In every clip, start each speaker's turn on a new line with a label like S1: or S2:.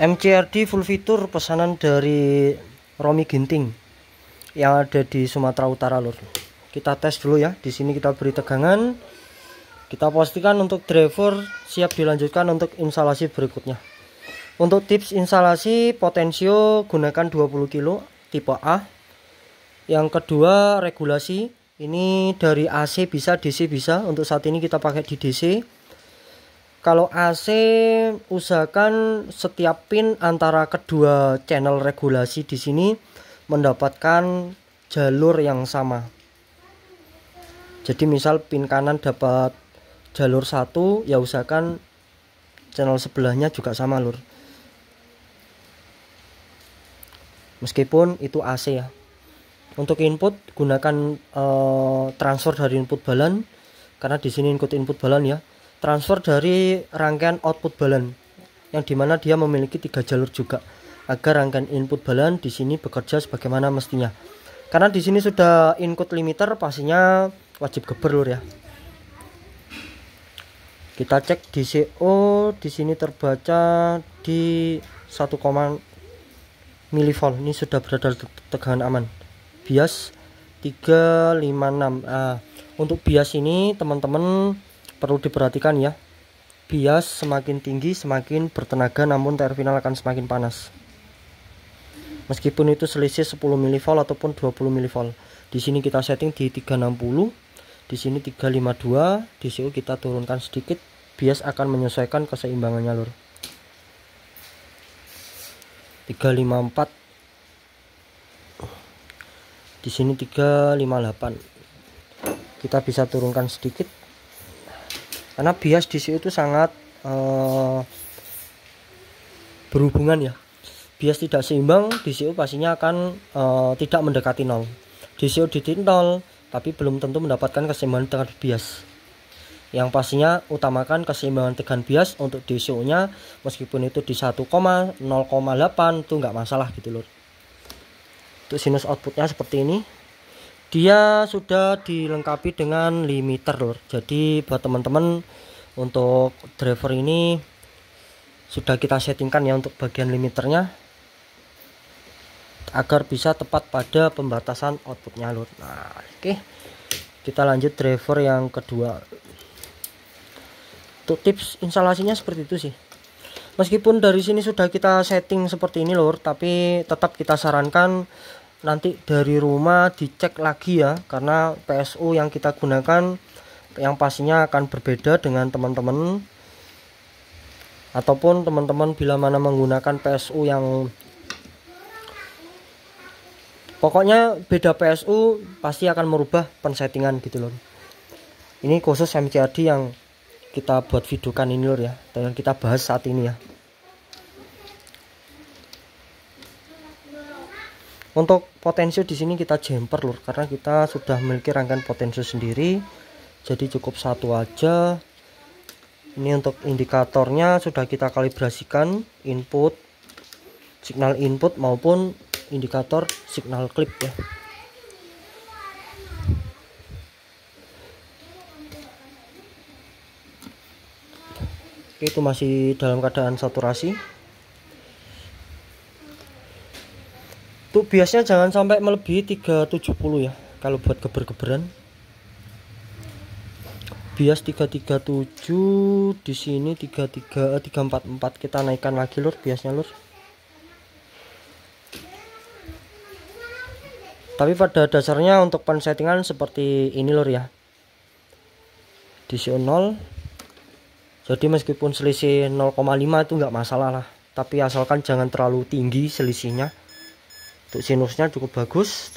S1: MCRD full fitur pesanan dari Romi Ginting yang ada di Sumatera Utara, lur. Kita tes dulu ya. Di sini kita beri tegangan. Kita pastikan untuk driver siap dilanjutkan untuk instalasi berikutnya. Untuk tips instalasi potensio gunakan 20 kilo tipe A. Yang kedua regulasi, ini dari AC bisa, DC bisa. Untuk saat ini kita pakai di DC. Kalau AC usahakan setiap pin antara kedua channel regulasi di sini mendapatkan jalur yang sama. Jadi misal pin kanan dapat jalur 1, ya usahakan channel sebelahnya juga sama, lur. Meskipun itu AC ya. Untuk input gunakan transfer dari input balan, karena di sini input balan ya. Transfer dari rangkaian output balan, yang dimana dia memiliki 3 jalur juga, agar rangkaian input balan di sini bekerja sebagaimana mestinya. Karena di sini sudah input limiter, pastinya wajib geber, lur ya. Kita cek DCO di sini terbaca di 1, milivolt. Ini sudah berada tegangan aman. Bias 356. Untuk bias ini teman-teman perlu diperhatikan ya. Bias semakin tinggi semakin bertenaga, namun terminal akan semakin panas. Meskipun itu selisih 10 milivolt ataupun 20 milivolt. Di sini kita setting di 360, di sini 352. DCO kita turunkan sedikit. Bias akan menyesuaikan keseimbangannya, lur. 354. Di sini 358. Kita bisa turunkan sedikit. Karena bias DCO itu sangat berhubungan ya. Bias tidak seimbang, DCO pastinya akan tidak mendekati 0. DCO di titik 0, tapi belum tentu mendapatkan keseimbangan terhadap bias. Yang pastinya utamakan keseimbangan tegangan bias untuk DCO nya. Meskipun itu di 1, 0,8 itu nggak masalah gitu, lur. Untuk sinus outputnya seperti ini. Dia sudah dilengkapi dengan limiter, lur. Jadi buat teman-teman untuk driver ini sudah kita settingkan ya untuk bagian limiternya, agar bisa tepat pada pembatasan outputnya, lur. Nah, oke. Kita lanjut driver yang kedua. Untuk tips instalasinya seperti itu sih. Meskipun dari sini sudah kita setting seperti ini, lur, tapi tetap kita sarankan nanti dari rumah dicek lagi ya, karena PSU yang kita gunakan yang pastinya akan berbeda dengan teman-teman, ataupun teman-teman bila mana menggunakan PSU yang pokoknya beda PSU pasti akan merubah pensettingan gitu loh. Ini khusus MCRD yang kita buat videokan ini, lur ya, dan kita bahas saat ini ya. Untuk potensio di sini kita jumper, lur, karena kita sudah memiliki rangkaian potensio sendiri, jadi cukup satu aja. Ini untuk indikatornya sudah kita kalibrasikan input, signal input maupun indikator signal klip ya. Oke, itu masih dalam keadaan saturasi. Tuh biasanya jangan sampai melebihi 370 ya kalau buat geber-geberan. Bias 337, di sini 344. Kita naikkan lagi, lur, biasnya, lur. Tapi pada dasarnya untuk pensettingan seperti ini, lur ya. DCO 0. Jadi meskipun selisih 0,5 itu nggak masalah lah. Tapi asalkan jangan terlalu tinggi selisihnya. Untuk sinusnya cukup bagus.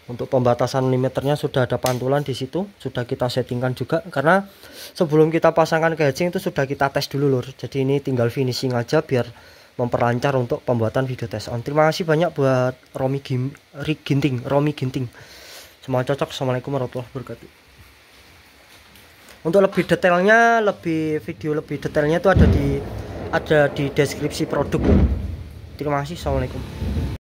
S1: Untuk pembatasan limiternya sudah ada pantulan di situ, sudah kita settingkan juga. Karena sebelum kita pasangkan casing itu sudah kita tes dulu, lur. Jadi ini tinggal finishing aja biar memperlancar untuk pembuatan video tes on. Terima kasih banyak buat Romi Ginting. Semoga cocok. Assalamualaikum warahmatullahi wabarakatuh. Untuk lebih detailnya, video lebih detailnya itu ada di deskripsi produk, lur. Terima kasih. Assalamualaikum.